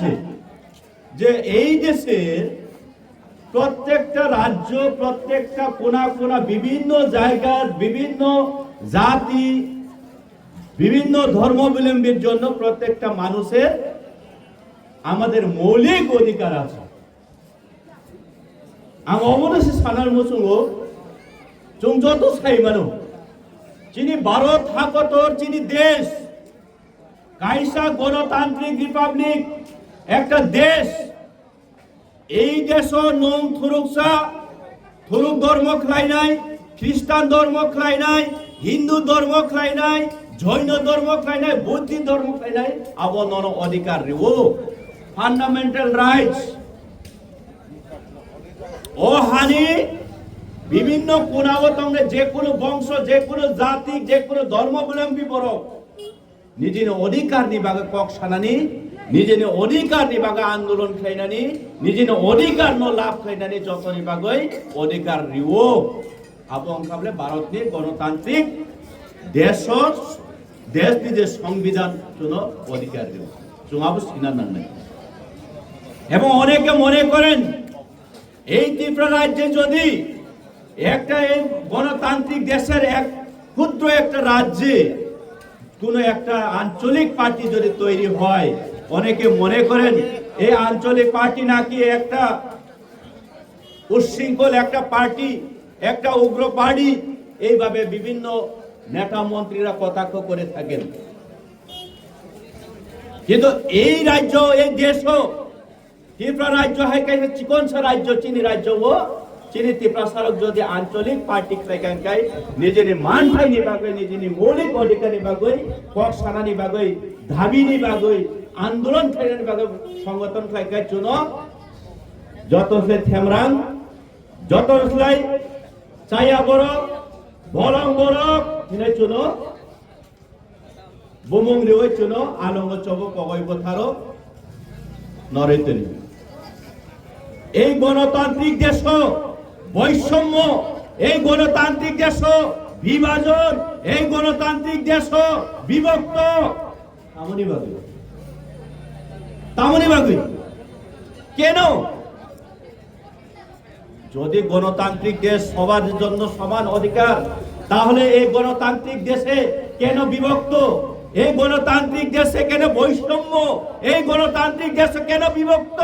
আছে যে এই দেশের প্রত্যেকটা রাজ্য, প্রত্যেকটা কোনা কোনা, বিভিন্ন জায়গার বিভিন্ন জাতি, বিভিন্ন ধর্মাবলম্বীর জন্য প্রত্যেকটা মানুষের আমাদের মৌলিক অধিকার আছে। आं अबनोसो सानार मोसुङो जों जत साइमानो चिनी भारत हाकतर चिनी देश कायसा गणतांत्रिक रिपाब्लिक एक देश এই দেশ নং থুরুকসা থুরুক ধর্ম খাইনাই, খ্রিস্টান ধর্ম খাইনাই, হিন্দু ধর্ম খাইনাই, জৈন ধর্ম খাইনাই, বৌদ্ধ ধর্ম খাইনাই আবনন অধিকার রিও ফান্ডামেন্টাল রাইটস ও হানি বিভিন্ন কোনাবতঙ্গে যে কোনো বংশ, যে কোনো জাতি, যে কোনো ধর্মাবলম্বী বড় নিজের অধিকার নিবাগে কক সানানি, নিজের অধিকার নিবাগে আন্দোলন খাইনানি, নিজের অধিকার ন লাভ খাইনানি যত নিবাগই অধিকার রিও আবং কাবলে ভারতনি গণতান্ত্রিক দেশ দেশ নিজের সংবিধান জন্য অধিকার রিও जोंहाबो सिना नांनाय এবং অনেকে মনে করেন এই ত্রিপুরা রাজ্যে যদি একটা গণতান্ত্রিক দেশের এক ক্ষুদ্র একটা রাজ্যে কোন একটা আঞ্চলিক পার্টি যদি তৈরি হয়, অনেকে মনে করেন এই আঞ্চলিক পার্টি নাকি একটা উচ্ছৃঙ্খল একটা পার্টি, একটা উগ্র পার্টি, এইভাবে বিভিন্ন নেতা মন্ত্রীরা কটাক্ষ করে থাকেন। কিন্তু এই রাজ্য, এই দেশও ত্রিপুরা রাজ্য হয় কে চিকন সা রাজ্য চিনি রাজ্য ও চিনি ত্রিপুরা সারক যদি আঞ্চলিক পার্টি খাইকানকাই নিজের মান ঠাই নিবাগই, নিজের মৌলিক অধিকার নিবাগই, কক সানা নিবাগই, দাবি নিবাগই, আন্দোলন খাইনা নিবাগই, সংগঠন খাইকাই চুন যতসলে থেমরাং, যতসলাই চাইয়া বড় বলং বড় হিনে চুন বুমুং রিওই চুন আলঙ্গ চব কগই বথারো নরেতনি। এই গণতান্ত্রিক দেশ বৈষম্য, এই গণতান্ত্রিক দেশ বিভাজন, এই গণতান্ত্রিক দেশ বিভক্ত তামনিবাগি কেন? যদি গণতান্ত্রিক দেশ সবার জন্য সমান অধিকার, তাহলে এই গণতান্ত্রিক দেশে কেন বিভক্ত? এই গণতান্ত্রিক দেশে কেন বৈষম্য? এই গণতান্ত্রিক দেশে কেন বিভক্ত?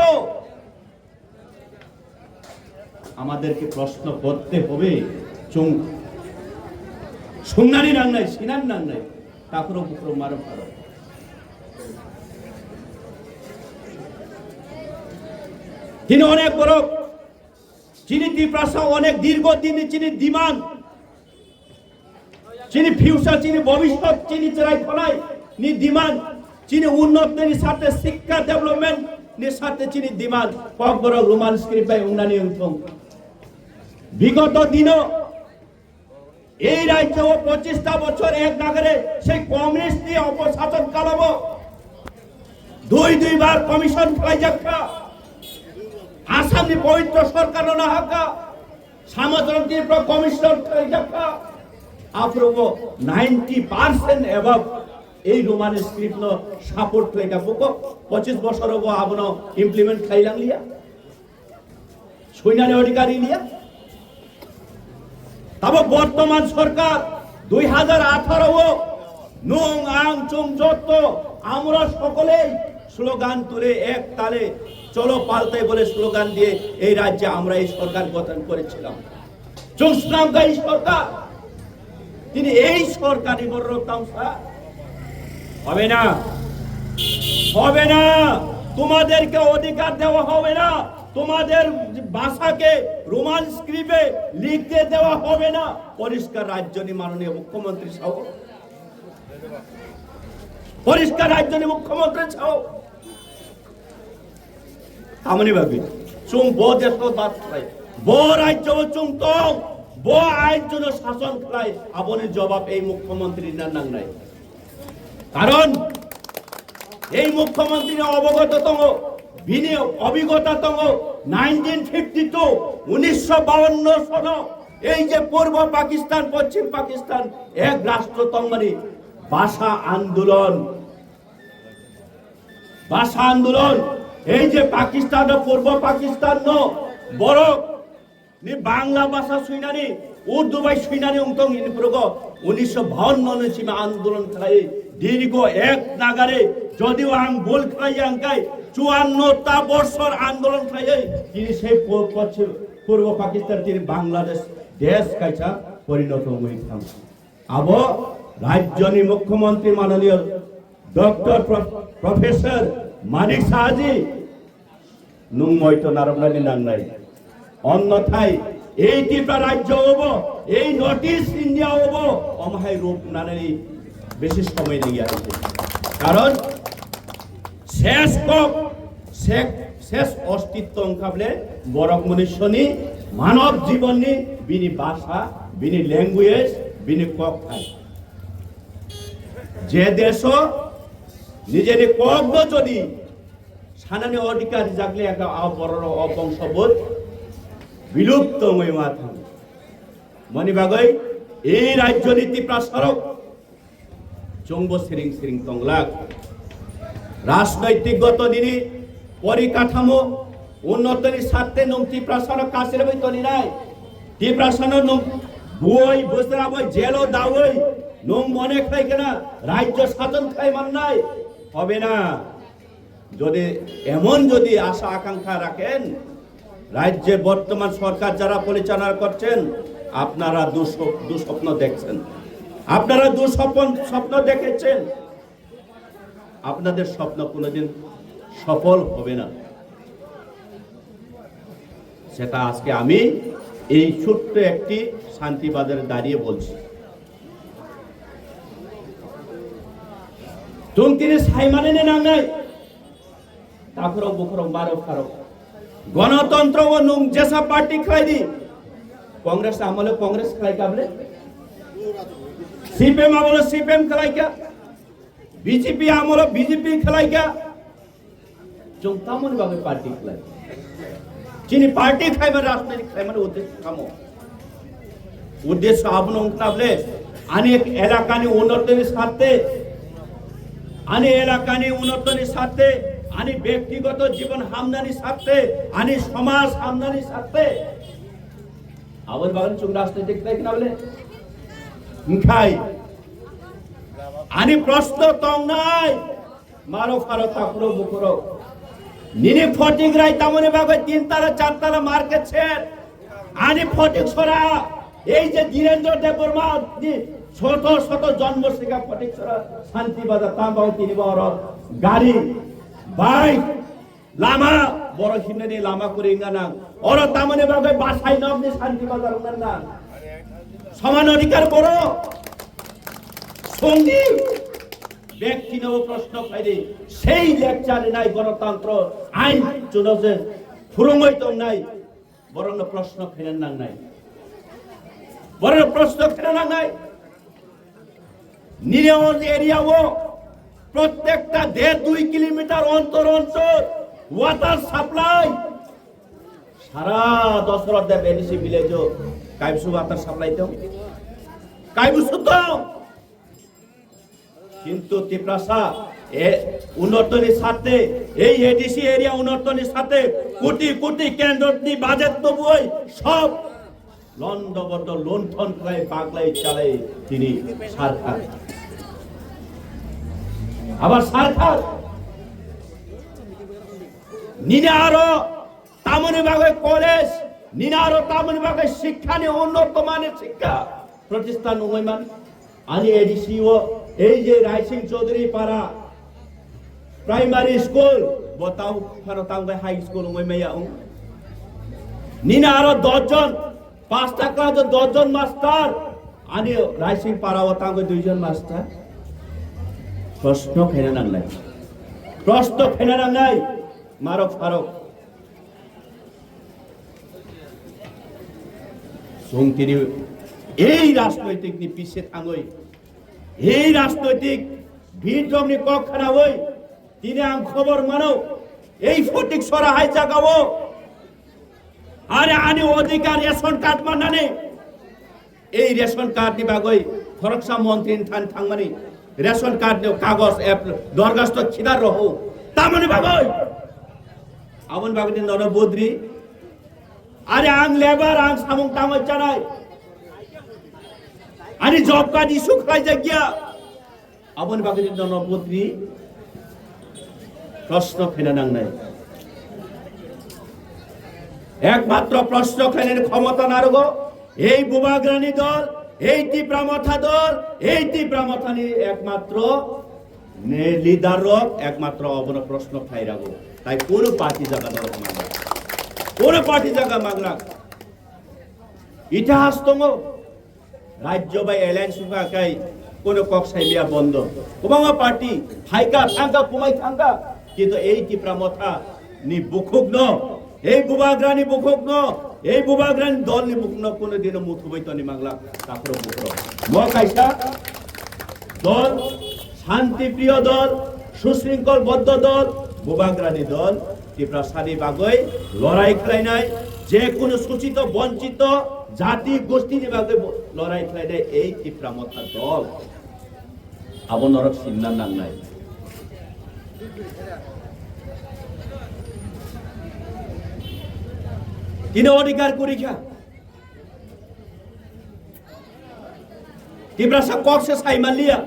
আমাদেরকে প্রশ্ন করতে হবে। সুনানি নাংনাই, সিনান নাংনাই, তারপরে উপর মারো পারো। তিনি অনেক বড়, চিনি ত্রিপ্রাসা অনেক দীর্ঘদিন চিনি ডিমান্ড, চিনি ফিউচার, চিনি ভবিষ্যৎ, চিনি চড়াই ফলাই নি ডিমান্ড, চিনি উন্নতির সাথে শিক্ষা ডেভেলপমেন্ট নি সাথে চিনি ডিমান্ড কক বড় রোমান স্ক্রিপ্ট বাই উনানি উঠং। বিগত দিন এই রাজ্য 25টা বছর এক নাগরে সেই কমিউনিস্ট দিয়ে অপশাসন কালাব, দুইবার কমিশন ফলাই যাক্কা আসামনি পবিত্র সরকার না হাক্কা সামগ্রিক কমিশন ফলাই যাক্কা আফরো 90% এবাব এই রোমান স্ক্রিপ্ট নো সাপোর্ট ফলাইটা বুক 25 বছর হবো আবনো ইমপ্লিমেন্ট খাইলাং লিয়া সৈন্যার অধিকারী লিয়া। তবে বর্তমান সরকার 2018 নুং আং চুং যত আমরা সকলেই স্লোগান তুলে এক তালে চলো পাল্টাই বলে স্লোগান দিয়ে এই রাজ্যে আমরা এই সরকার গঠন করেছিলাম। চুংসলাম এই সরকার, তিনি এই সরকারি বড়তামসা হবে না, হবে না। তোমাদেরকে অধিকার দেওয়া হবে না, তোমাদের ভাষাকে রোমান স্ক্রিপ্টে লিখতে দেওয়া হবে না। পরিষ্কার রাজ্যনি মাননীয় মুখ্যমন্ত্রী সহ, পরিষ্কার রাজ্যনি মুখ্যমন্ত্রী সহ আমনি ভাবি চুং বো দেশ বাদ খাই, বো রাজ্য চুং তং বো আইন জন্য শাসন খাই। আপনি জবাব এই মুখ্যমন্ত্রী না নাই, কারণ এই মুখ্যমন্ত্রী অবগততম অভিজ্ঞতাতম 1952 1952 সন এই যে পূর্ব পাকিস্তান পশ্চিম পাকিস্তান এক রাষ্ট্রতঙ্গনি ভাষা আন্দোলন এই যে পাকিস্তান পূর্ব পাকিস্তান বড় নি বাংলা ভাষা শুনানি উর্দু ভাই শুনানি অংতং ইনপ্রগ 1952 সীমা আন্দোলন খাই দীর্ঘ এক নাগারে যদিও আং বল খাই আঙ্কাই 54টা বছর আন্দোলন খাই তিনি সেই পূর্ব পাকিস্তান তিনি বাংলাদেশ দেশ কাইছা পরিণত হইতাম আব রাজ্যনি মুখ্যমন্ত্রী মাননীয় ডক্টর প্রফেসর মানিক সাহাজি নুং ময়তো নারমনানি নাংনাই অন্যথায় এই ত্রিপুরা রাজ্য হব এই নর্থ ইস্ট ইন্ডিয়া হব অমাহাই রূপ নানানি বেশি সময় লেগে আছে কারণ শেষ অস্তিত্ব অঙ্কাবলে বরক মনুষ্যনি মানব জীবননি বিনি ভাষা বিনি ল্যাঙ্গুয়েজ বিনি কক খাই যে দেশ নিজের কক যদি সানানি অধিকার জাগলে একটা বড় অবংশবোধ বিলুপ্ত মাথা মনিবাগৈ এই রাজ্যনীতি প্রসারক চঙ্গ সিরিং সিরিং তংলাক রাজনৈতিকগত দিনে পরিকাঠামো উন্নতির স্বার্থে নংতি প্রসারক কাছের বই তনি নাই তি প্রসারক নং বই বসরা বই জেলো দাওই নং মনে খাই কেনা রাজ্য শাসন খাই মান নাই হবে না যদি এমন যদি আশা আকাঙ্ক্ষা রাখেন রাজ্যে বর্তমান সরকার যারা পরিচালনা করছেন আপনারা দুঃস্বপ্ন দেখছেন আপনারা স্বপ্ন দেখেছেন আপনাদের স্বপ্ন কোনোদিন সফল হবে না সেটা আজকে আমি এই ছোট্ট একটি শান্তিবাজারে দাঁড়িয়ে বলছি তুমি সাইমানে নাঙ্গাই তারপরে বুখরো বারো খারো গণতন্ত্র ও নুং যেসব পার্টি খাই দি कांग्रेस আমলে कांग्रेस খাই কাবলে सीपीएम আমলে सीपीएम খাই কা बीजेपी আমলে बीजेपी খাই কা চংতামন ভাবে পার্টি খাই চিনি পার্টি খাই মানে রাজনৈতিক খাই মানে উদ্দেশ্য আপন কাবলে অনেক এলাকানি উন্নতির স্বার্থে আনি এলাকানি উন্নতির স্বার্থে আনি ব্যক্তিগত জীবন হামদানি স্বার্থে আনি সমাজ হামদানি স্বার্থে আবার বাগান চুং রাজনৈতিক খাই না বলে খাই আনি প্রশ্ন তং নাই মারো ফারো তাকুরো বুকুরো নিনি ফটিক রাই তামনে বাগে 3 তালা 4 তালা মার্কেট ছেড় আনি ফটিক ছড়া এই যে ধীরেন্দ্র দেববর্মা ছোট ছোট জন্ম শিখা ফটিক ছড়া শান্তিবাজার তাম্বাও তিনি বড় গাড়ি বাইক লামা বড় হিমনে লামা করে ইঙ্গানা ওর তামনে বাগে বাসাই নবনি শান্তিবাজার না সমান অধিকার বড় সঙ্গী ব্যক্তি নব প্রশ্ন পাইলে সেই লেকচারে নাই গণতন্ত্র আইন চুনছে ফুরঙ্গইত নাই বরং প্রশ্ন ফেরেন না নাই বরং প্রশ্ন ফেরেন না নাই নিরেওন এরিয়াও প্রত্যেকটা 1.5-2 কিলোমিটার অন্তর ওয়াটার সাপ্লাই সারা দশরথ দেব এনসি ভিলেজ কাইবসু ওয়াটার সাপ্লাই তো কাইবসু তো কিন্তু ত্রিপ্রাসা উন্নতনের সাথে এই এডিসি এরিয়া উন্নতনের সাথে কোটি কোটি কেন্দ্রটি বাজেট তো বই সব লন্ডবদ্ধ লুণ্ঠন করে পাগলাই চালাই তিনি সরকার আবার সরকার নিনারো তামনি ভাগে কলেজ নিনারো তামনি ভাগে শিক্ষা নিয়ে উন্নত মানের শিক্ষা প্রতিষ্ঠান উন্নয়ন আনি এডিসি ও এই যে রাইসিং চৌধুরী পাড়া প্রাইমারি স্কুল বতাও ফারতাং বাই হাই স্কুল উন্নয়ন নিনা আরো 10 জন 5 টাকা 10 জন মাস্টার আনি রাইসিং পাড়া ওতাং 2 জন মাস্টার প্রশ্ন ফেলে নাই প্রশ্ন ফেলে নাই মারক ফারক সংকিনি এই রাজনৈতিক নি পিছে থাঙ্গই এই রাজনৈতিক ভিড় জমনি কখনা হই তিনি আম খবর মানো এই ফটিক সরা হাই জাগাবো আরে আনি অধিকার রেশন কার্ড মানানে এই রেশন কার্ড দিবাগই ফরকসা মন্ত্রী থান থাংমানি রেশন কার্ড কাগজ দরখাস্ত ছিদার রহ তামনি বাগই abon bagni nono bodri are ang lebar ang samung tamai chanai are job card issue khai jagya abon bagni nono bodri প্রশ্ন ফেলে নাং নাই একমাত্র প্রশ্ন ফেলের ক্ষমতা নারগো এই বুবাগ্রানী দল এই তীব্রামথা দল এই তীব্রামথানি একমাত্র লিডার একমাত্র অবন প্রশ্ন খাই রাখো তাই কোন পার্টি জায়গা দল মাগলা কোন পার্টি জায়গা মাগলা ইতিহাস তঙ্গ রাজ্য বা এলায়েন্স সুখাকাই কোন কক্সাইলিয়া বন্ধ কোবাঙ্গা পার্টি ফাইকা থাঙ্গা কুমাই থাঙ্গা কিন্তু এই তীব্রামথা নি বুকুক ন এই বুবাগ্রানী বুকুক ন এই বুবাগ্রানী দল নি বুকুক ন কোন দিন মুথুবৈতনি মাগলা তাকর বুকর ম কাইসা দল শান্তিপ্রিয় দল সুশৃঙ্খলবদ্ধ দল বুবাগ্রানী দল তীব্রাসানি বাগৈ লড়াই খেলাইনাই যে কোনো সূচিত বঞ্চিত জাতি গোষ্ঠীর বাগৈ লড়াই খেলাইনাই এই তীব্রামথা দল আবনরক সিন্না নাংনাই কিনে অধিকার করিখা তীব্রাসা কক্সে সাইমালিয়া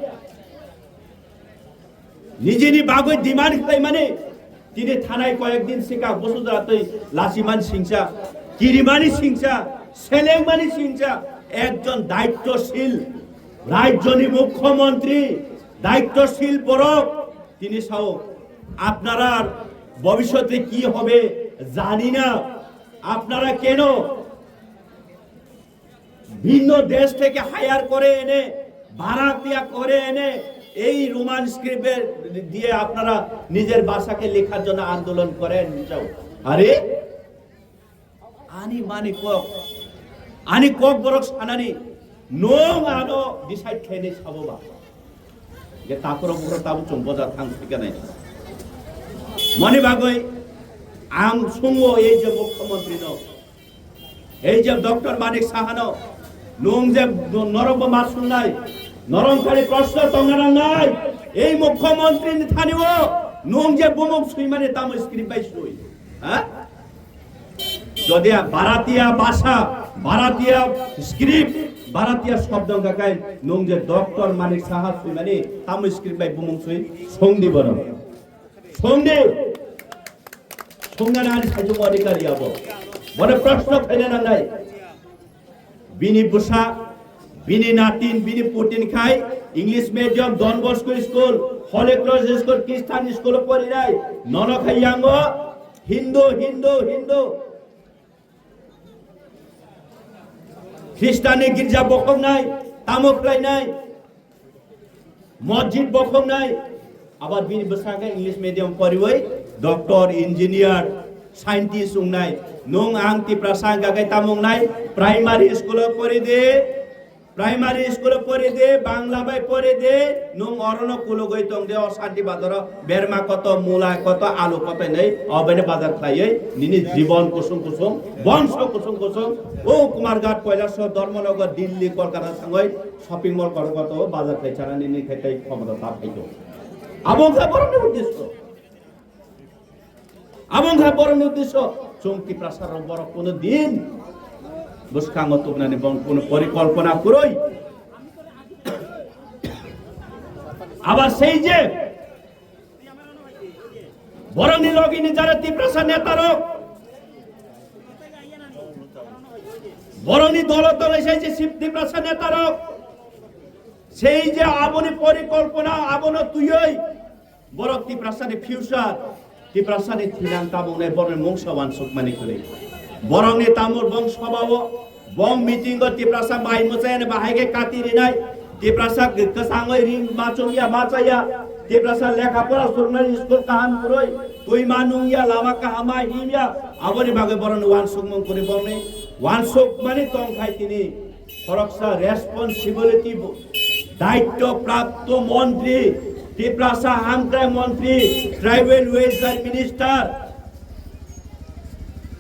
নিজেনি বাগৈ ডিমান্ড খাই মানে তিনি থানায় কয়েকদিন শিকা বসুধরাতই লাসিমান সিংসা কিরিমানি সিংসা সেলেংমানি সিংসা একজন দায়িত্বশীল রাজ্যনি মুখ্যমন্ত্রী দায়িত্বশীল পরক তিনি সাও আপনারা ভবিষ্যতে কি হবে জানি না আপনারা কেন ভিন্ন দেশ থেকে হায়ার করে এনে ভাড়াটিয়া করে এনে এই রোমান স্ক্রিপ্টে দিয়ে আপনারা নিজের ভাষাকে লেখার জন্য আন্দোলন করেন যাও আরে আনি কক বরক সানানি নং আনো ডিসাইড খেনে সাববা যে তাকর বড় তাবু চম্বজা থাং ঠিক নাই মনে বাগৈ আম সুঙ্গ এই যে মুখ্যমন্ত্রী ন এই যে ডক্টর মানিক সাহানো নং যে নরম মাসুল নাই নরমকারী প্রশ্ন তঙ্গানা নাই এই মুখ্যমন্ত্রী থানিও নং যে বুমুক সুই মানে তাম স্ক্রিপ্ট বাই সুই হ্যাঁ যদি ভারতীয় ভাষা ভারতীয় স্ক্রিপ্ট ভারতীয় শব্দ গাকাই নং যে ডক্টর মানিক সাহা সুই মানে তাম স্ক্রিপ্ট বাই বুমুক সুই সংদি বন সংদি সংগানা আনি সাইজু অধিকারী হবো বলে প্রশ্ন ফেলে না নাই বিনি বুসা বিনি নাতিন বিনি পুটিন খাই English medium Don Bosco school Holy Cross school Christian school পড়ি নাই নন খাইয়াঙ্গ হিন্দু হিন্দু হিন্দু খ্রিস্টানি গির্জা বকং নাই তামকলাই নাই মসজিদ বকং নাই আবার বিনি বুসাকে ইংলিশ মিডিয়াম পড়িবই ডক্টর ইঞ্জিনিয়ার সাইন্টিস্ট উংনাই নং আং তীব্রাসা গাগাই তামং নাই প্রাইমারি স্কুল পড়ে দে বাংলা বাই পড়ে দে নং অরণ কুলো গই তং দে অশান্তি বাজার বেরমা কত মূলা কত আলু কত নেই অবেনে বাজার খাইয়ে নিনি জীবন কুসুম কুসুম বংশ কুসুম কুসুম ও কুমারঘাট কৈলাসহর ধর্মনগর দিল্লি কলকাতা সঙ্গে শপিং মল কত বাজার খাই ছাড়া নিনি খাইতে ক্ষমতা তা খাইতো আবংঘা বড় উদ্দেশ্য আবংঘা বড় উদ্দেশ্য চৌকি প্রাসার বড় কোন দিন বুসকাঙ্গ তুবনানি কোন পরিকল্পনা করই আবার সেই যে বরণী লগিনী যারা তীব্রাসা নেতার বরণী দলতলে সেই যে তীব্রাসা নেতার সেই যে আবনি পরিকল্পনা আবন তুইই বড় তীব্রাসানি ফিউচার তীব্রাসানি থিনাং তাবনে বরণ মংসবান সুকমানি করে বরংনি তামুর বংশ স্বভাব বং মিটিং তীব্রাসা মাই মোচায়নে বাহাইগে কাতিরি নাই তীব্রাসা কসাঙ্গই রিং মাচুইয়া মাচাইয়া তীব্রাসা লেখাপড়া সুরনাই স্কুল কাহান পুরই তুই মানুইয়া লামা কাহামা হিমিয়া আবনি বাগে বরণ ওয়ান সুকমং করে বরনে ওয়ান সুক মানে তং খাই তিনি ফরকসা রেসপন্সিবিলিটি দায়িত্ব প্রাপ্ত মন্ত্রী তীব্রাসা হাংক্রাই মন্ত্রী ট্রাইবেল ওয়েলফেয়ার মিনিস্টার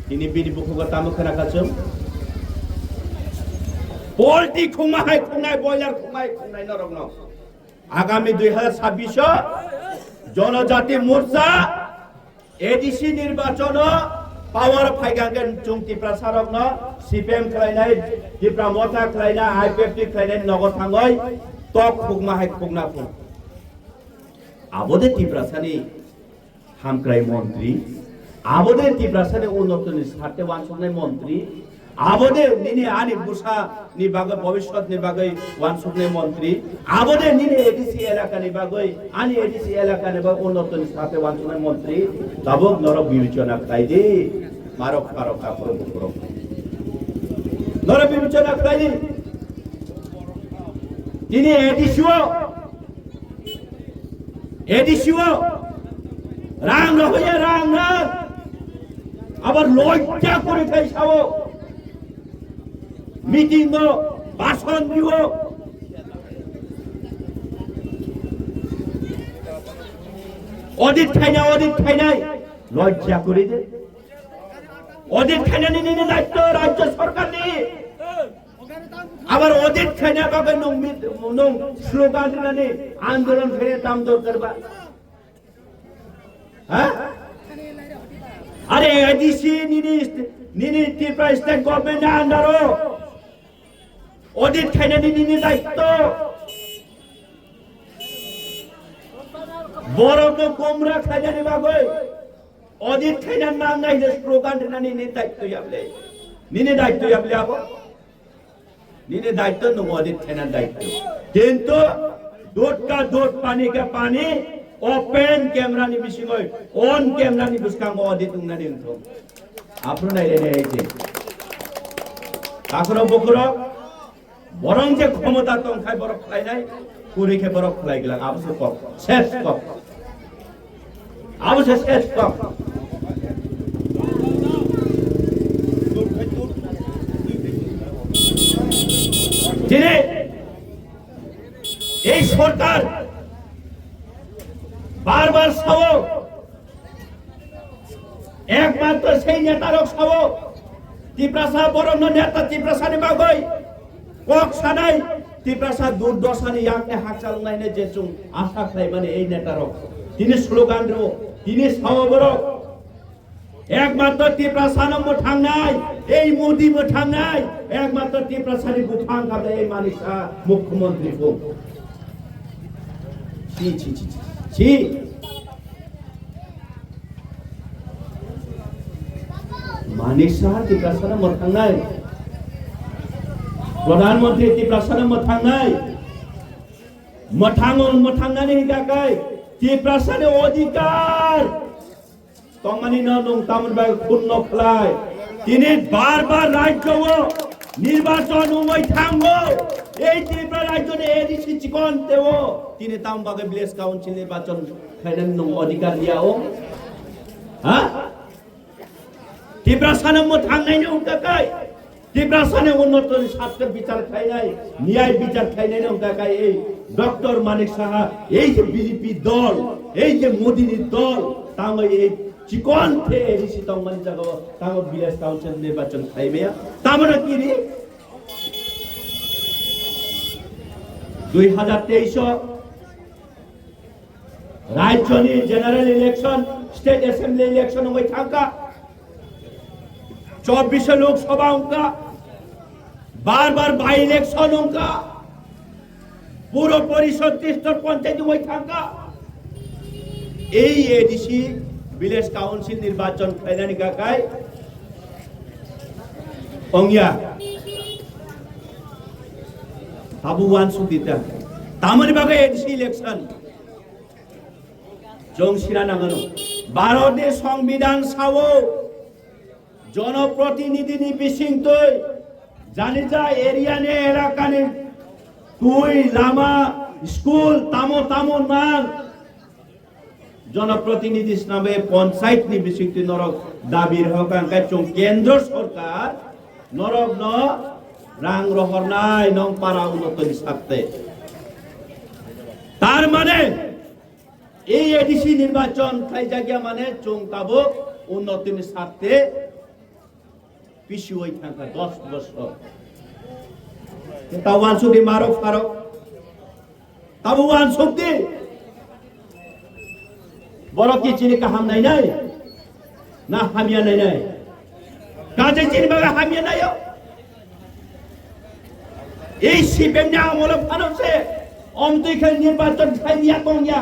তিনি বিনি বুকুগতা মুখরা কাছম পোল্ট্রি খুমাই বয়লার খুমাই নরম আগামী 2026 জনজাতি মোর্চা এডিসি নির্বাচন পাওয়ার ফাইগাঙ্গেন চুং ত্রিপুরা সারক ন সিপিএম খাইনাই ত্রিপুরা মতা খাইনা আইপিএফটি খাইনাই নগর থাঙ্গই তক খুগমা হাই খুগনা খুগ আবদে ত্রিপুরা সানি হামক্রাই মন্ত্রী আবদে ত্রিপুরা সানি উন্নতনি স্বার্থে ওয়ানসুকনাই মন্ত্রী আবদে নিনি আনি বুসা নি বাগে ভবিষ্যৎ নি বাগে ওয়ানসুকনাই মন্ত্রী আবদে নিনি এডিসি এলাকা নি বাগে আনি এডিসি এলাকা নি বাগে উন্নতনি স্বার্থে ওয়ানসুকনাই মন্ত্রী তাবক নরক বিবেচনা খাইদি মারক ফারক কাপড় বুকর নরক বিবেচনা খাইদি তিনি এডিসিও রাং রহইয়া রাং রাং আবার লজ্জা করে খাই খাও মিটিং ভাষণ দিব অডিট খাই নাই লজ্জা করে দে অডিট খাই না নিয়ে দায়িত্ব রাজ্য সরকার নিয়ে আবার অডিট খাই না বাবা নং স্লোগান দিলানি আন্দোলন ফেরে দাম দর করবা হ্যাঁ আরে এডিসি নিনি ত্রিপুরা স্টেট গভর্নমেন্ট আন্ডারও অডিট খাইনা নিনি দায়িত্ব বড় তো কোমরা খাইনা নি বাগৈ অডিট খাইনা নাম নাই যে স্লোগান দিনা নিনি দায়িত্ব যাবলে আবো নিনি দায়িত্ব নো অডিট খাইনা দায়িত্ব কিন্তু দুধ का दूध पानी का पानी ओपन कैमरा नि बिसिङै अन कैमरा नि बुस्काङ अडिट उंनानि उन्थो आफ्नो नाइले आइছে কাকর বকর বরং যে ক্ষমতা তংখাই বড় খলাই নাই পুরিকে বড় খলাই গেল আবশ্যক কম শেষ কম আবশ্যক শেষ কম যিনি এই সরকার বারবার সব একমাত্র সেই নেতারক সব ত্রিপ্রাসা বরণ নেতা ত্রিপ্রাসানি বাগৈ কক সানাই ত্রিপ্রাসা দুর্দশানি ইয়াংনে হাকচাল নাইনে যে চুং আশা খাই মানে এই নেতারক তিনি স্লোগান রো তিনি সবর একমাত্র ত্রিপ্রাসান থাংনাই এই মোদি থাংনাই একমাত্র ত্রিপ্রাসানি বুথাং খাবে এই মানিসা মুখ্যমন্ত্রী কো ছি ছি ছি ছি मानिसा ত্রিপ্রাসান মথাংনাই প্রধানমন্ত্রী ত্রিপ্রাসান মথাংনাই মথাংনানি হিগাকাই ত্রিপ্রাসানে অধিকার তমানি নং তামন বাই পূর্ণ ফ্লাই তিনি বারবার রাজ্য নির্বাচন উমই থামবো এই ত্রিপুরা রাজ্যে এডিসি চিকন দেব তিনি তামবাগে ভিলেজ কাউন্সিল নির্বাচন খাইলেন নং অধিকার দিয়াও হ্যাঁ ত্রিপ্রাসানে থাংনাইনি উনকাকাই ত্রিপ্রাসানে উন্নত স্বাস্থ্য বিচার খাই নাই ন্যায় বিচার খাই নাই উনকাকাই এই ডক্টর মানিক সাহা এই যে বিজেপি দল এই যে মোদির দল তামই এই চিকন থে এডিসি তমানি জাগো তাম ভিলেজ কাউন্সিল নির্বাচন খাইবে তামরা কি রে 2023 রাজ্যনি general election state assembly election হই থাকা 24 लोकसभा उनका बार-बार बाई इलेक्शन उनका पूर्व परिषद स्तর पंचायत में থাকা এই এডিসি ভিলেজ কাউন্সিল নির্বাচন খাইনানি কাকাই অংয়া তাবুয়ান সুদিতা তামনি বাগে এডিসি ইলেকশন জংসিরা নাগানো ভারতের সংবিধান সাও জনপ্রতিনিধি নি বিসিং তুই জানি যা এরিয়া নে এলাকা নে তুই লামা স্কুল তামো নাম জনপ্রতিনিধি নামে পঞ্চায়েত নি বিসিং তুই নরক দাবির হকাঙ্কা চং কেন্দ্র সরকার নরক ন রাং রহর নাই নং পারা উন্নত নিসাতে তার মানে এই এডিসি নির্বাচন খাই জায়গা মানে চং তাবো উন্নতি নিসাতে পিছু হই থাকা 10 বছর তাওয়ান সুদি মারক ফারক তাওয়ান সুদি বড় কি চিনি কাহাম নাই না হামিয়া নাই নাই কাজে চিনবাগে হামিয়া নাই এই সিপিএম নি আমলে ফানছে অমতৈখান নির্বাচন খাইয়া কংয়া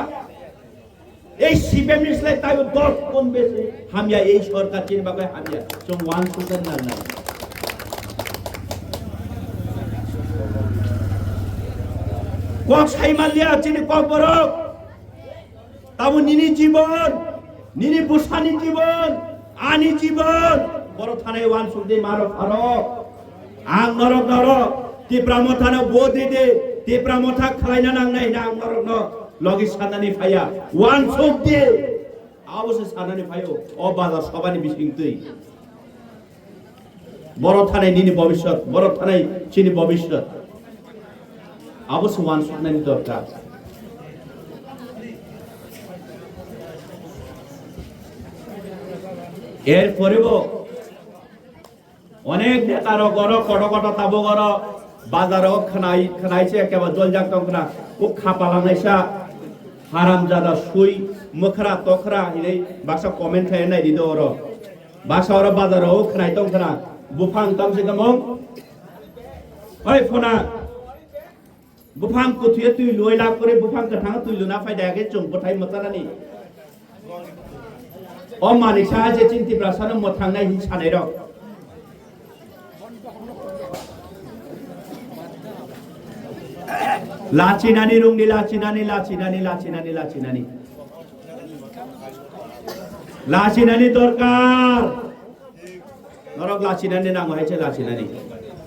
এই সিপিএম নিসলাই তাই 10 গুণ বেশি হামিয়া এই সরকার চিনবাগে হামিয়া সব 1% না নাই কক সাইমালিয়া চিনি কক বরক তাও নিনি জীবন নিনি বুসানি জীবন আনি জীবন বড় থানায় 1 দে মারো ফারো আং নরক নরক তিপ্রা মথানো বদি দে তিপ্রা মথা খাইনা নাংনাই না আং নরক ন লগি সানানি ফায়া 1 দে অবশ্য সানানি ফায়ো ও বাজার সবানি বিশিংতই বড় থানায় নিনি ভবিষ্যৎ বড় থানায় চিনি ভবিষ্যৎ অবশ্য 1 নানি দরকার এরপরেও অনেক নেতার গড় কটকট তাব গড় বাজারও খানাইছে একেবারে জল জাগতং না ও খাপালানাইসা হারামজাদা সুই মুখরা তখরা হিরে বাসা কমেন্ট থাই নাই দিদ ওর বাসা ওর বাজারও খানাইতং না বুফাং তামসে গমং ওই ফোনা বুফাং কুথিয়ে তুই লই লাভ করে বুফাং কাঠাং তুই লুনা ফায়দাকে চুমপথাই মতানানি ও মানিসা যে চিন্তি প্রাসান মথাংনাই হি সানাই রক লাচিনানি রুংনি লাচিনানি লাচিনানি লাচিনানি লাচিনানি লাচিনানি দরকার নরক লাচিনানি নাম হয়েছে লাচিনানি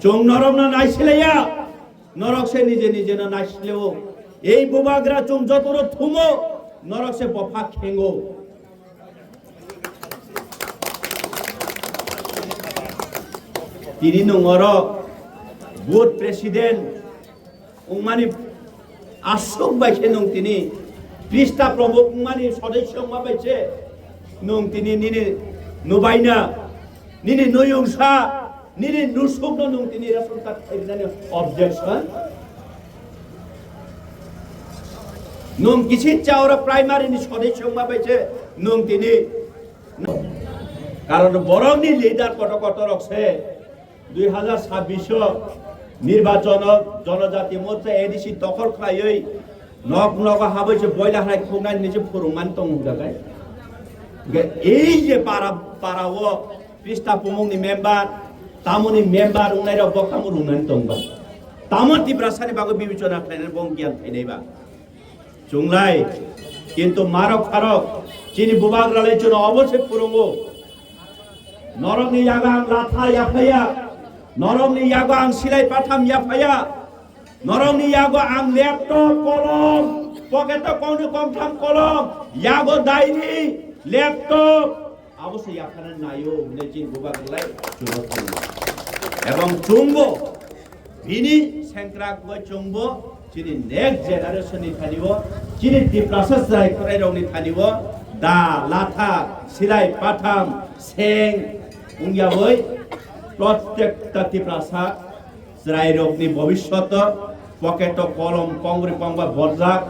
চং নরম না নাইছিলেয়া নরক সে নিজে নিজে না নাইছিলেও এই বুবাগরা চং যতর থুমো নরক সে বফা খেঙ্গো তিনি নঙর বুথ প্রেসিডেন্ট উমানি আসক বাইছে নং তিনি পৃষ্ঠা প্রমুখ উমানি সদস্য মা বাইছে নং তিনি নিনে নুবাইনা নিনে নয়ংসা নিনে নুসুক নং তিনি রাসুলতা খাইজানি অবজেকশন নং কিছু চাওরা প্রাইমারি নি সদস্য মা বাইছে নং তিনি কারণ বরংনি লিডার কটকট রকছে 2026 নির্বাচন জনজাতি মোর্চা এডিসি দখল খাই নক নক হাবৈছে বয়লা হাই খুনাই নিজে ফরমান তং জায়গায় এই যে পারাও পৃষ্ঠা প্রমুখনি মেম্বার তামনি মেম্বার উনাইরা বকামু রুনান তংবা তামর তিব্রাসানি বাগো বিবেচনা খাইনে বং জ্ঞান খাইনাইবা চুংলাই কিন্তু মারক ফারক চিনি বুবাগরালের জন্য অবশ্যই পুরঙ্গো নরমনি ইয়াগাং লাথা ইয়াফায়া নরমনি ইয়াগো আং সিলাই পাঠাম ইয়াফায়া নরমনি ইয়াগো আং ল্যাপটপ কলম পকেটে কোন কমঠাম কলম ইয়াগো ডায়েরি ল্যাপটপ অবশ্যই ইয়াখানে নাইও নেচিন বুবাগলাই চুরত এবং চুম্বো বিনি সেংক্রাক গয় চুম্বো চিনি নেক্সট জেনারেশন নি থানিব চিনি দি প্রসেস রাই করে রনি থানিব দা লাথা সিলাই পাঠাম সেং উঙ্গিয়া বই প্রত্যেকটা তিপ্রাসা রাই রকনি ভবিষ্যৎ পকেট কলম কংগ্রে কংবা বরজাক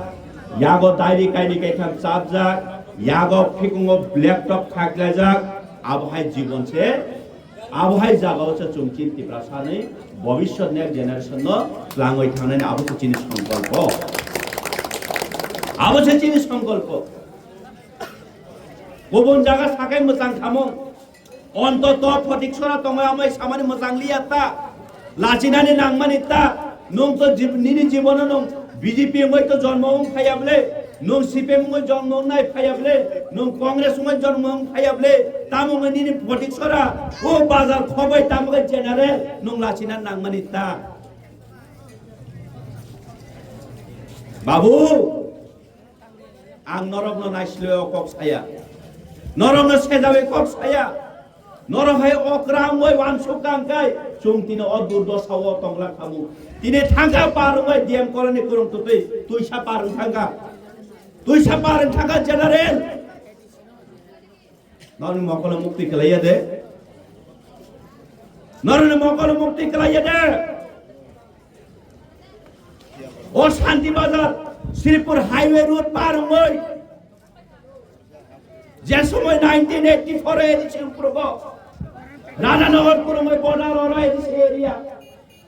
ইয়াগো ডায়েরি কাইনি কাইখান চাপজাক ইয়াগো ফিকুঙ্গো ল্যাপটপ খাগলাজাক আবহাই জীবন সে আবহাই জাগাও সে চুমচিন তিপ্রাসানি ভবিষ্যৎ নেক্সট জেনারেশন লাঙ্গই থানানি আবহাই চিনি সংকল্প আবহাই চিনি সংকল্প গুবুন জায়গা সাকাই মোজাং খামো অন্তত ফটিকসরা তঙ্গা আমাই সামানি মোজাং লিয়াতা লাচিনানি নাংমানি তা নং তো নিনি জীবন নং বিজেপি মই তো জন্ম খাইয়াবলে নং সিপিএম মই জন্ম নাই খাইয়াবলে নং কংগ্রেস মই জন্ম খাইয়াবলে তামো মই নিনি ফটিকসরা ও বাজার খবই তামো জেনারেল নং লাচিনা নাংমানি তা বাবু আং নরম নাইসলে কক ছায়া নরম সেজাবে কক ছায়া নরম হয় অক্রাম ওই ওয়ানসুকাংকাই চুং তিনে অদূর দশাও তংলা খামু তিনে থাঙ্গা পারুমাই ডিএম করনি করুম তুই সা পারুম থাঙ্গা জেনারেল নরম মকল মুক্তি কলাইয়া দে নরম মকল মুক্তি কলাইয়া দে ও শান্তি বাজার শ্রীপুর হাইওয়ে রোড পারুমাই যে সময় 1984 এদিছে পূর্ব রাধানগর পুরময় বর্ডার অরয় এদিছে এরিয়া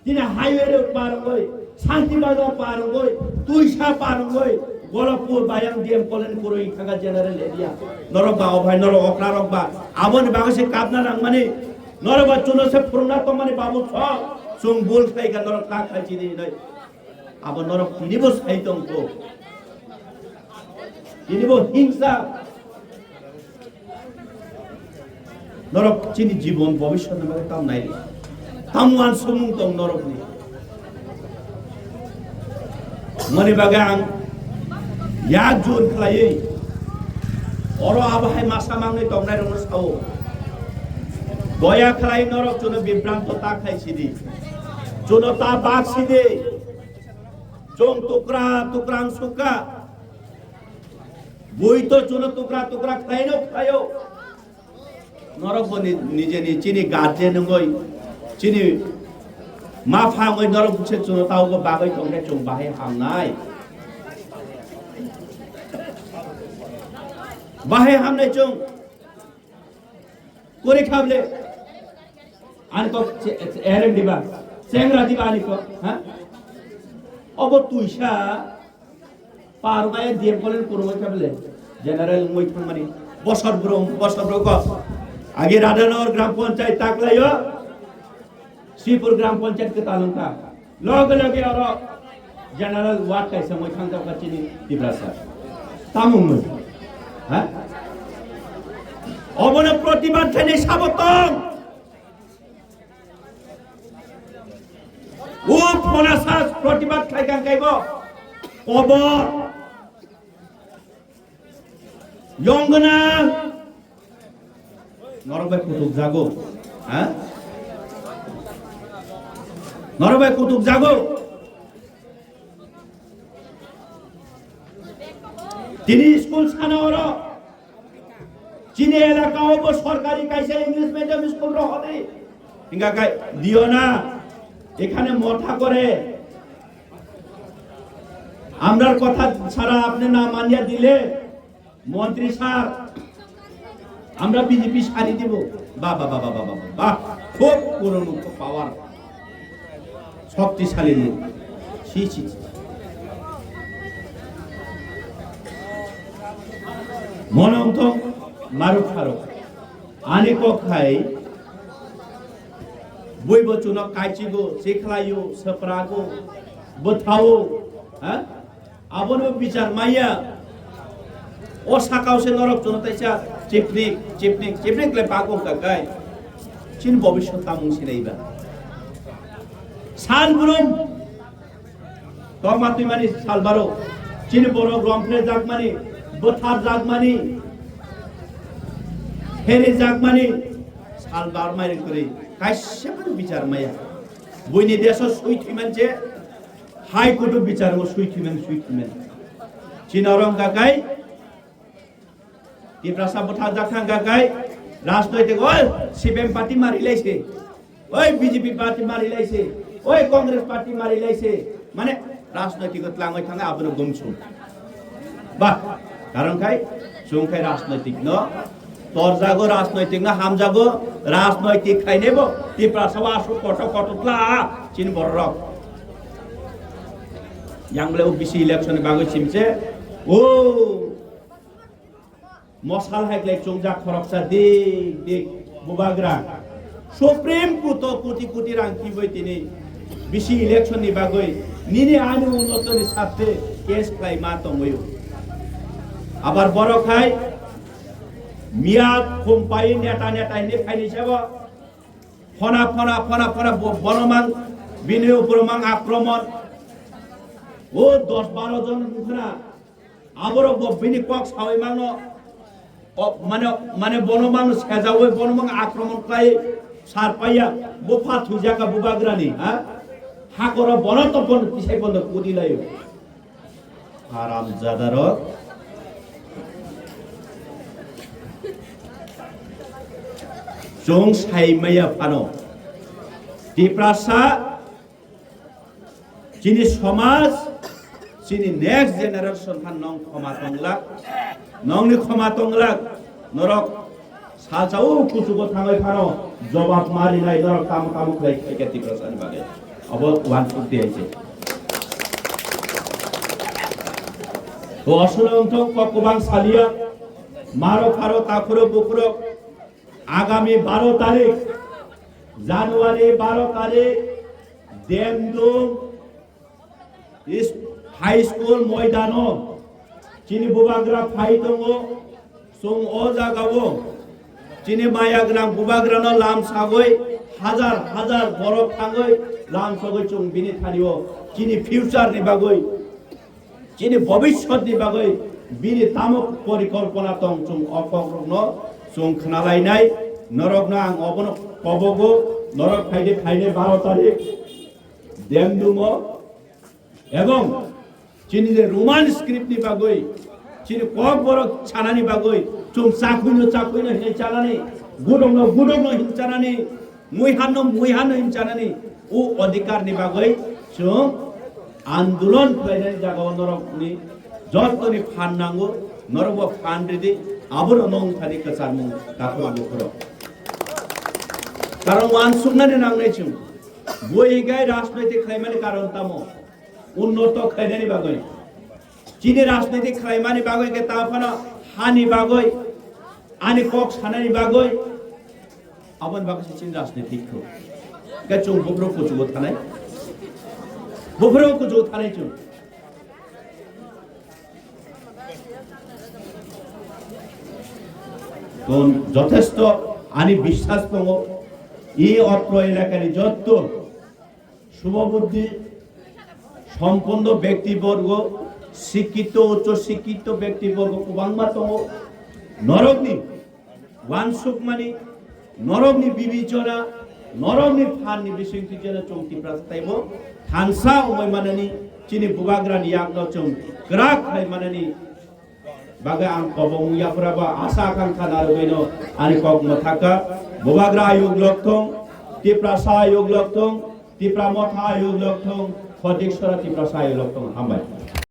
তিনি হাইওয়ে পার হই শান্তিবাজার পার হই তুইসা পার হই গোলপুর বায়াং ডিএম কলেন পুরই থাকা জেনারেল এরিয়া নরবা অভাই নর অক্রারবা আবন বাগসে কাবনা রাং মানে নরবা চুনসে ফুরনা তো মানে বাবু ছ সুং বুল খাইকা নর কা খাইছি নাই আবন নর তিনিবো সাইতং তো তিনিবো হিংসা নরক চিনি জীবন ভবিষ্যৎ নামে কাম নাই তামওয়ান সুমুং তং নরক নি মনি বাগাং এক জোর খালাই অর আবহাই মাসা মাংনি তংনাই রং সাও দয়া খালাই নরক চুনো বিভ্রান্ত তা খাইছি দি চুনো তা বাগছি দে চং টুকরা টুকরাং সুকা বই তো চুনো টুকরা টুকরা খাইনো খায়ো নরক নিজে নি চিনি গার্জেন গই চিনি मा फाङै नरक बुसे चुनो ताउको बागै तंगे चुं बाहे हामनाय बाहे हामनाय चुं कोरि खाबले आनको एरेन दिबा सेंग्रा दिबा आनिको हा अब तुइसा पारबाय दिम कलेन पुरमय खाबले जनरल মই थांमानि बसर ब्रग आगे राधानगर ग्राम पंचायत ताकलायो श्रीपुर ग्राम पंचायत के तालुका लगे लगे और जनरल वार्ड का समय खांगा का चिनी तिब्रासा तामुंग हैं अबने प्रतिबाद थे साबतम ओ फनासास प्रतिबाद खाइ कां काइबो कबर यंगना नरबाय कुतुब जागो हैं নরবাই কুতুব জাগো তিনি স্কুল সানাওর চীনে এলাকা হবো সরকারি কাইসে ইংলিশ মিডিয়াম স্কুল রহনে ইঙ্গা কাই দিও না এখানে মঠা করে আমরার কথা ছাড়া আপনি না মানিয়া দিলে মন্ত্রী স্যার আমরা বিজেপি সারি দিব বাবা বাবা বাবা বাবা খুব পুরনো পাওয়ার শক্তিশালী লোক মনন্ত মারুক ফারুক আনিক খাই বইব চুন কাইচিগো সেখলাইও সপরাগো বথাও হ্যাঁ আবনো বিচার মাইয়া ও সাকাওসে নরক চুন তাইসা চিপনিক লে পাগো কাকাই চিন ভবিষ্যৎ তামুং সিনাইবা साल बुरुम तमातुई मानी साल बारो चिन बरो ग्रमफ्रे जागमानी बोथार जागमानी हेरे जागमानी साल बार मारी करे कायसेबो बिचार माया बयनि देशो सुइथि मानसे हाई कोर्ट बिचार ओ सुइथि चिन रंग गागाय तिब्रासा बोथार जाखां गागाय राजनैतिक ओय सीपीएम पार्टी मारि लाइसे ओय बीजेपी पार्टी मारि लाइसे ओय कांग्रेस पार्टी मारि लाइसे माने राजनैतिक लाङै थाङै आबनो गमछु बा कारण खाय सुंखाय राजनैतिक न तोर जागो राजनैतिक न हाम जागो राजनैतिक खाइनेबो तिप्रा सवा सु कटला चिन बररक यांगले ओबीसी इलेक्शन बागै सिमसे ओ मसाल हाइक्ले चोंजा खरकसा देख बुबाग्रा सुप्रीम कोर्ट कोटी रांखि बयतिनि बिसि इलेक्शन नि बागै निने आनि उन्नतनि साथे केस क्लाइ मा तंगयो आबार बरो खाय मिया कम्पाई नेता ने खाइनि सेबो फना बनमान बिनि उपरमां आक्रमण ओ 10-12 जन मुखना आबरो बिनि कक सावै मानो माने बनमान सेजावै बनमान आक्रमण खाय सारपाया बोफा थुजाका बुबाग्रानि हा हाकर बनतपन किसाय बन्द कुदिलायो आराम जादार जों साइमाया फानो तिप्रासा जिनि समाज जिनि नेक्स्ट जेनारेशन फान नং खमा तंगला নরক সাচাও কুচুকো থাঙ্গাই ফানো জবাব মারি নাই নরক কাম কাম খাই থেকে তীব্রসানি বাগে অব ওয়ান ফুটি আইছে তো অসুরন্ত ককবাং সালিয়া মারো ফারো তাকুরো বুকুরো আগামী 12 তারিখ জানুয়ারি 12 তারিখ দেমদুম হাই স্কুল ময়দানো চিনি বুবাগ্রা ফাইতঙ্গো সুং ও জাগাবো চিনি মায়াগ্রাম বুবাগ্রানো লাম সাগৈ হাজার হাজার বরফ থাঙ্গৈ লাম সাগৈ চুং বিনি থানিও চিনি ফিউচার নি বাগৈ চিনি ভবিষ্যৎ নি বাগৈ বিনি তামক পরিকল্পনা তং চুং অপগ্রহণ চুং খানালাইনাই নরকনা আং অবন কবগো নরক ফাইদে ফাইনে 12 তারিখ দেমদুমো এবং চিনি যে রোমান স্ক্রিপ্ট নি বাগৈ চিনি কক বড় ছানানি বাগৈ চুম চাকুইনো হে চালানি গুডংনো হি চালানি মুইহানো হি চালানি ও অধিকার নি বাগৈ চুম আন্দোলন ফাইনানি জাগাও নরকনি যতনি ফান নাঙ্গো নরব ফান রেদি আবর নং থানি কাসারমু তাকো বকর কারণ ওয়ান সুমনানি নাংনাই চুম বই গায় রাজনৈতিক খাইমানি কারণ তামো উন্নত খাইনানি বাগৈ চীনে রাজনৈতিক খাইমানি বাগৈ কে তাফানা হানি বাগৈ আনি কক সানানি বাগৈ আবন বাগৈ চীন রাজনৈতিক খো কে চুম বব্র কুচুগো থানাই বব্র কুচুগো থানাই চুম তো যথেষ্ট আনি বিশ্বাস দङ এই অত্র এলাকার যত শুভবুদ্ধি সম্পন্ন ব্যক্তিবর্গ শিক্ষিত উচ্চ শিক্ষিত ব্যক্তিবর্গ গোबांबा दङ नरकनि वानसुकमानि नरकनि बिबिचना नरकनि फाननि बिसिंथिजना चौथि प्रास्तायबो थानसा उमायमानानि चिनि बुबाग्रानि यागनो चौ क्राक खायमानानि बागे आं कबं याफ्राबा आशा आकांक्षा नारगैनो आनि कक मथाका बुबाग्रा आयोग लक्थं तिप्रासा आयोग लक्थं तिप्रा मथा आयोग लक्थं फदिकसरा तिप्रासा आयोग लक्थं हामबाय।